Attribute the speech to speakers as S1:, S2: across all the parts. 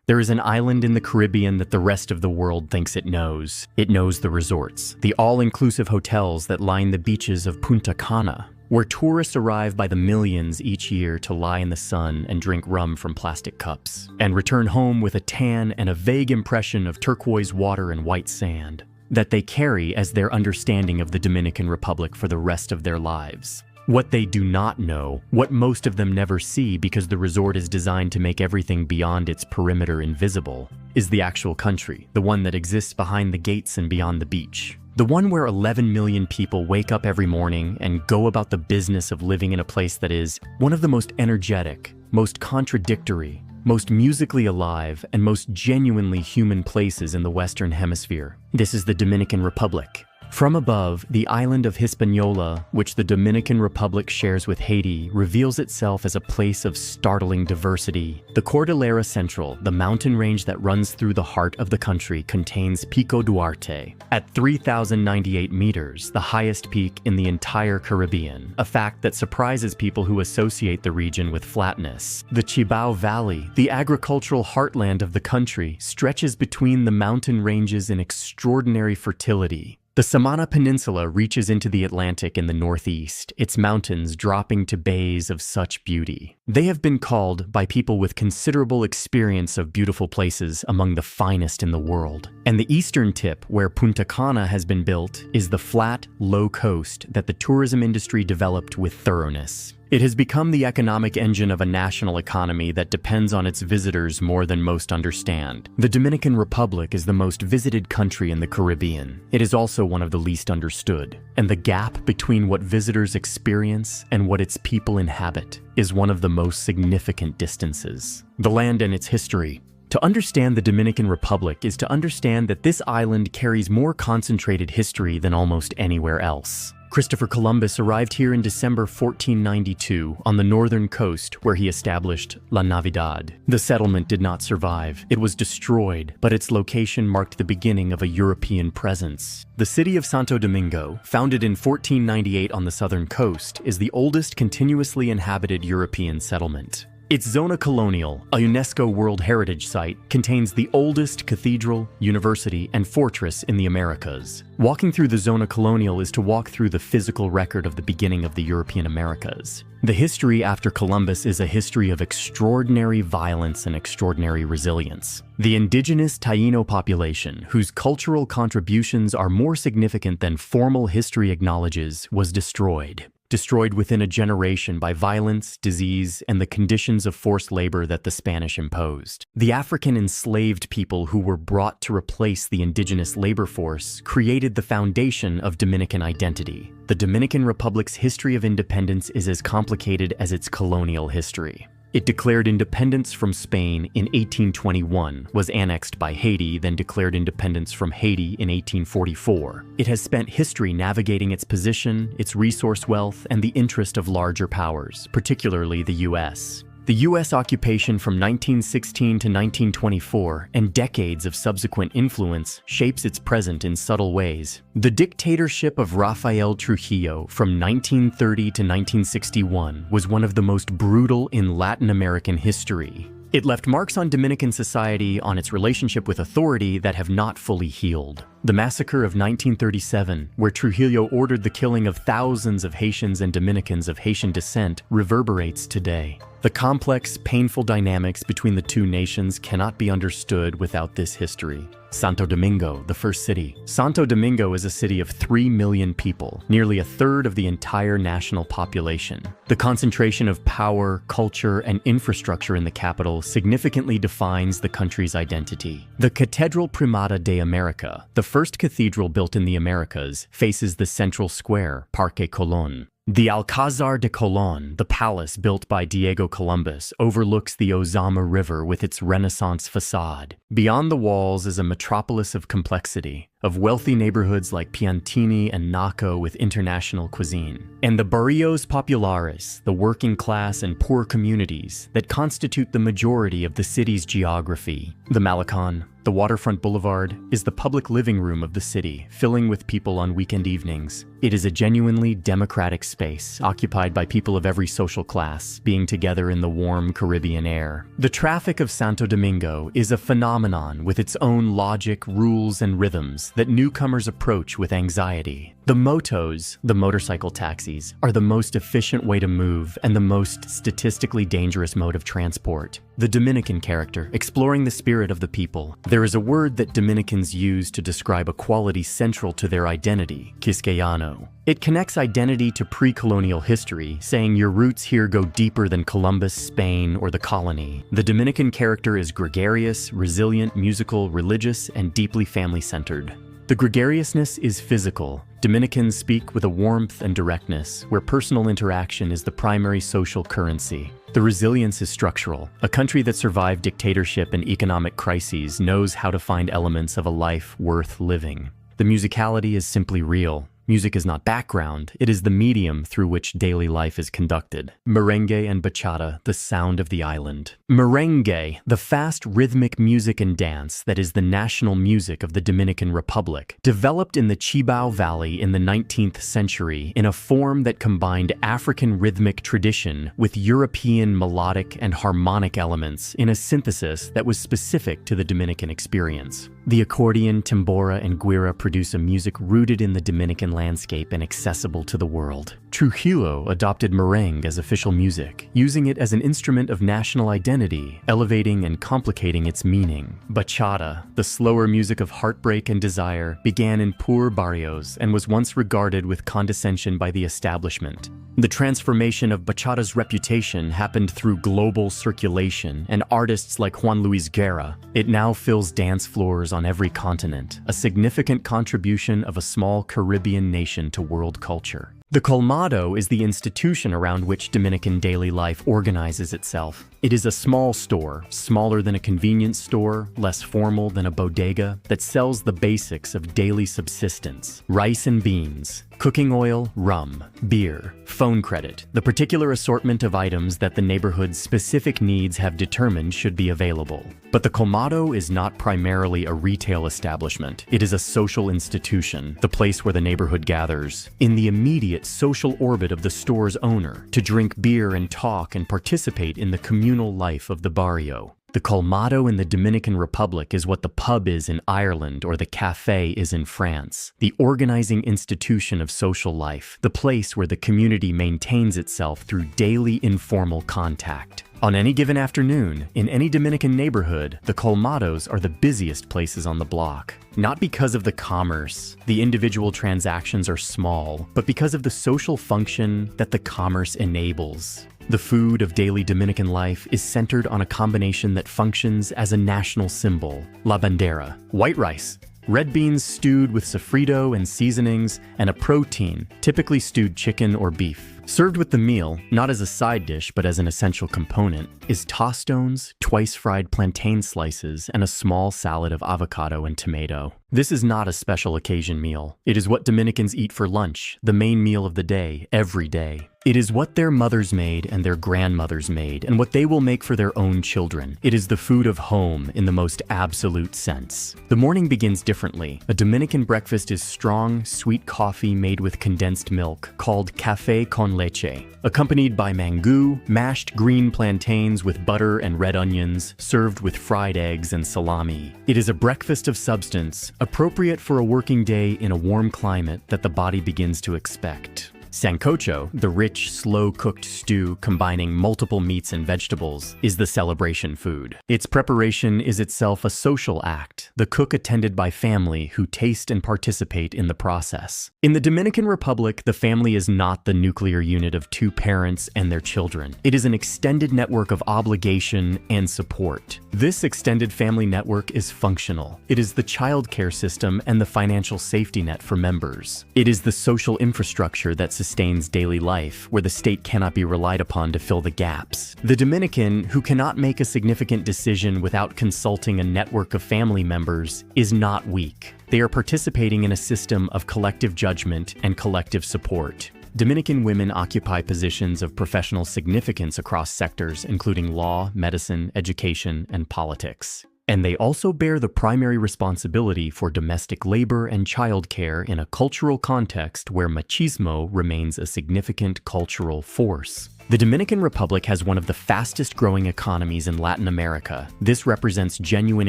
S1: There is an island in the Caribbean that the rest of the world thinks it knows. It knows the resorts, the all-inclusive hotels that line the beaches of Punta Cana, where tourists arrive by the millions each year to lie in the sun and drink rum from plastic cups, and return home with a tan and a vague impression of turquoise water and white sand that they carry as their understanding of the Dominican Republic for the rest of their lives. What they do not know, what most of them never see because the resort is designed to make everything beyond its perimeter invisible, is the actual country, the one that exists behind the gates and beyond the beach. The one where 11 million people wake up every morning and go about the business of living in a place that is one of the most energetic, most contradictory, most musically alive, and most genuinely human places in the Western Hemisphere. This is the Dominican Republic. From above, the island of Hispaniola, which the Dominican Republic shares with Haiti, reveals itself as a place of startling diversity. The Cordillera Central, the mountain range that runs through the heart of the country, contains Pico Duarte, at 3,098 meters, the highest peak in the entire Caribbean, a fact that surprises people who associate the region with flatness. The Chibao Valley, the agricultural heartland of the country, stretches between the mountain ranges in extraordinary fertility. The Samana Peninsula reaches into the Atlantic in the northeast, its mountains dropping to bays of such beauty. They have been called, by people with considerable experience of beautiful places, among the finest in the world. And the eastern tip, where Punta Cana has been built, is the flat, low coast that the tourism industry developed with thoroughness. It has become the economic engine of a national economy that depends on its visitors more than most understand. The Dominican Republic is the most visited country in the Caribbean. It is also one of the least understood. And the gap between what visitors experience and what its people inhabit is one of the most significant distances. The land and its history. To understand the Dominican Republic is to understand that this island carries more concentrated history than almost anywhere else. Christopher Columbus arrived here in December 1492 on the northern coast, where he established La Navidad. The settlement did not survive. It was destroyed, but its location marked the beginning of a European presence. The city of Santo Domingo, founded in 1498 on the southern coast, is the oldest continuously inhabited European settlement. Its Zona Colonial, a UNESCO World Heritage Site, contains the oldest cathedral, university, and fortress in the Americas. Walking through the Zona Colonial is to walk through the physical record of the beginning of the European Americas. The history after Columbus is a history of extraordinary violence and extraordinary resilience. The indigenous Taíno population, whose cultural contributions are more significant than formal history acknowledges, was destroyed. Destroyed within a generation by violence, disease, and the conditions of forced labor that the Spanish imposed. The African enslaved people who were brought to replace the indigenous labor force created the foundation of Dominican identity. The Dominican Republic's history of independence is as complicated as its colonial history. It declared independence from Spain in 1821, was annexed by Haiti, then declared independence from Haiti in 1844. It has spent history navigating its position, its resource wealth, and the interest of larger powers, particularly the U.S. The U.S. occupation from 1916 to 1924 and decades of subsequent influence shapes its present in subtle ways. The dictatorship of Rafael Trujillo from 1930 to 1961 was one of the most brutal in Latin American history. It left marks on Dominican society on its relationship with authority that have not fully healed. The massacre of 1937, where Trujillo ordered the killing of thousands of Haitians and Dominicans of Haitian descent, reverberates today. The complex, painful dynamics between the two nations cannot be understood without this history. Santo Domingo, the first city. Santo Domingo is a city of 3 million people, nearly a third of the entire national population. The concentration of power, culture, and infrastructure in the capital significantly defines the country's identity. The Catedral Primada de America, the first cathedral built in the Americas, faces the central square, Parque Colón. The Alcázar de Colón, the palace built by Diego Columbus, overlooks the Ozama River with its Renaissance facade. Beyond the walls is a metropolis of complexity, of wealthy neighborhoods like Piantini and Naco with international cuisine, and the barrios populares, the working class and poor communities that constitute the majority of the city's geography. The Malecon, the waterfront boulevard, is the public living room of the city, filling with people on weekend evenings. It is a genuinely democratic space, occupied by people of every social class, being together in the warm Caribbean air. The traffic of Santo Domingo is a phenomenon with its own logic, rules, and rhythms that newcomers approach with anxiety. The motos, the motorcycle taxis, are the most efficient way to move and the most statistically dangerous mode of transport. The Dominican character, exploring the spirit of the people. There is a word that Dominicans use to describe a quality central to their identity, Quisqueyano. It connects identity to pre-colonial history, saying your roots here go deeper than Columbus, Spain, or the colony. The Dominican character is gregarious, resilient, musical, religious, and deeply family-centered. The gregariousness is physical. Dominicans speak with a warmth and directness, where personal interaction is the primary social currency. The resilience is structural. A country that survived dictatorship and economic crises knows how to find elements of a life worth living. The musicality is simply real. Music is not background, it is the medium through which daily life is conducted. Merengue and bachata, the sound of the island. Merengue, the fast rhythmic music and dance that is the national music of the Dominican Republic, developed in the Chibao Valley in the 19th century in a form that combined African rhythmic tradition with European melodic and harmonic elements in a synthesis that was specific to the Dominican experience. The accordion, tambora, and guira produce a music rooted in the Dominican landscape and accessible to the world. Trujillo adopted merengue as official music, using it as an instrument of national identity, elevating and complicating its meaning. Bachata, the slower music of heartbreak and desire, began in poor barrios and was once regarded with condescension by the establishment. The transformation of bachata's reputation happened through global circulation and artists like Juan Luis Guerra. It now fills dance floors on every continent, a significant contribution of a small Caribbean nation to world culture. The colmado is the institution around which Dominican daily life organizes itself. It is a small store, smaller than a convenience store, less formal than a bodega, that sells the basics of daily subsistence: rice and beans, cooking oil, rum, beer, phone credit, the particular assortment of items that the neighborhood's specific needs have determined should be available. But the colmado is not primarily a retail establishment. It is a social institution, the place where the neighborhood gathers, in the immediate social orbit of the store's owner, to drink beer and talk and participate in the communal life of the barrio. The colmado in the Dominican Republic is what the pub is in Ireland or the cafe is in France, the organizing institution of social life, the place where the community maintains itself through daily informal contact. On any given afternoon, in any Dominican neighborhood, the colmados are the busiest places on the block. Not because of the commerce, the individual transactions are small, but because of the social function that the commerce enables. The food of daily Dominican life is centered on a combination that functions as a national symbol: la bandera, white rice, red beans stewed with sofrito and seasonings, and a protein, typically stewed chicken or beef. Served with the meal, not as a side dish but as an essential component, is tostones, twice-fried plantain slices, and a small salad of avocado and tomato. This is not a special occasion meal. It is what Dominicans eat for lunch, the main meal of the day, every day. It is what their mothers made and their grandmothers made, and what they will make for their own children. It is the food of home in the most absolute sense. The morning begins differently. A Dominican breakfast is strong, sweet coffee made with condensed milk, called café con leche, accompanied by mangú, mashed green plantains with butter and red onions, served with fried eggs and salami. It is a breakfast of substance, appropriate for a working day in a warm climate that the body begins to expect. Sancocho, the rich, slow-cooked stew combining multiple meats and vegetables, is the celebration food. Its preparation is itself a social act, the cook attended by family who taste and participate in the process. In the Dominican Republic, the family is not the nuclear unit of two parents and their children. It is an extended network of obligation and support. This extended family network is functional. It is the child care system and the financial safety net for members. It is the social infrastructure that sustains daily life, where the state cannot be relied upon to fill the gaps. The Dominican, who cannot make a significant decision without consulting a network of family members, is not weak. They are participating in a system of collective judgment and collective support. Dominican women occupy positions of professional significance across sectors, including law, medicine, education, and politics. And they also bear the primary responsibility for domestic labor and childcare in a cultural context where machismo remains a significant cultural force. The Dominican Republic has one of the fastest growing economies in Latin America. This represents genuine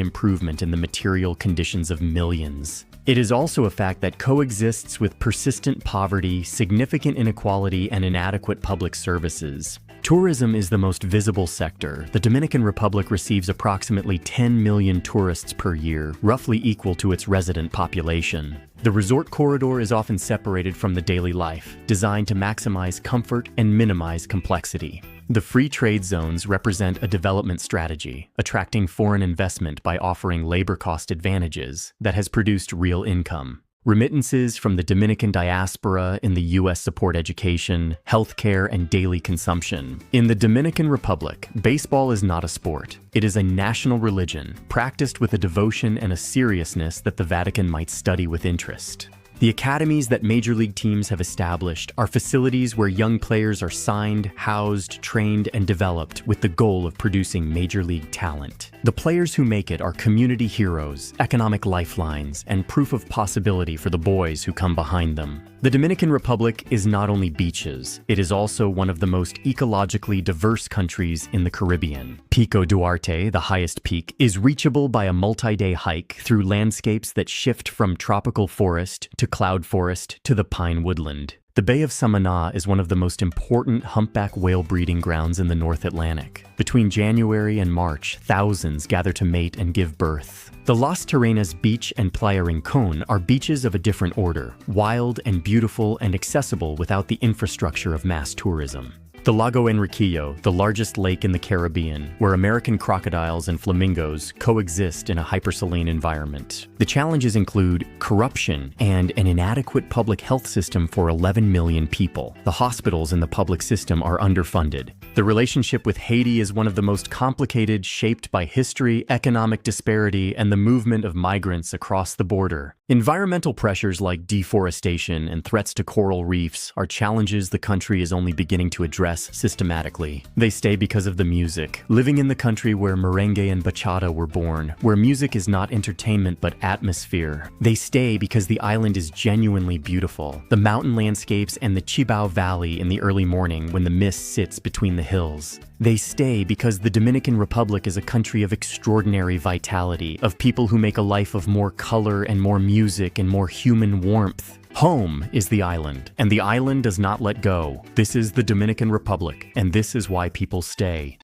S1: improvement in the material conditions of millions. It is also a fact that coexists with persistent poverty, significant inequality, and inadequate public services. Tourism is the most visible sector. The Dominican Republic receives approximately 10 million tourists per year, roughly equal to its resident population. The resort corridor is often separated from the daily life, designed to maximize comfort and minimize complexity. The free trade zones represent a development strategy, attracting foreign investment by offering labor cost advantages that has produced real income. Remittances from the Dominican diaspora in the U.S. support education, healthcare, and daily consumption. In the Dominican Republic, baseball is not a sport. It is a national religion, practiced with a devotion and a seriousness that the Vatican might study with interest. The academies that major league teams have established are facilities where young players are signed, housed, trained, and developed with the goal of producing major league talent. The players who make it are community heroes, economic lifelines, and proof of possibility for the boys who come behind them. The Dominican Republic is not only beaches, it is also one of the most ecologically diverse countries in the Caribbean. Pico Duarte, the highest peak, is reachable by a multi-day hike through landscapes that shift from tropical forest to cloud forest to the pine woodland. The Bay of Samaná is one of the most important humpback whale breeding grounds in the North Atlantic. Between January and March, thousands gather to mate and give birth. The Las Terrenas Beach and Playa Rincón are beaches of a different order, wild and beautiful and accessible without the infrastructure of mass tourism. The Lago Enriquillo, the largest lake in the Caribbean, where American crocodiles and flamingos coexist in a hypersaline environment. The challenges include corruption and an inadequate public health system for 11 million people. The hospitals in the public system are underfunded. The relationship with Haiti is one of the most complicated, shaped by history, economic disparity, and the movement of migrants across the border. Environmental pressures like deforestation and threats to coral reefs are challenges the country is only beginning to address systematically. They stay because of the music. Living in the country where merengue and bachata were born, where music is not entertainment but atmosphere. They stay because the island is genuinely beautiful. The mountain landscapes and the Chibao Valley in the early morning when the mist sits between the hills. They stay because the Dominican Republic is a country of extraordinary vitality, of people who make a life of more color and more music and more human warmth. Home is the island, and the island does not let go. This is the Dominican Republic, and this is why people stay.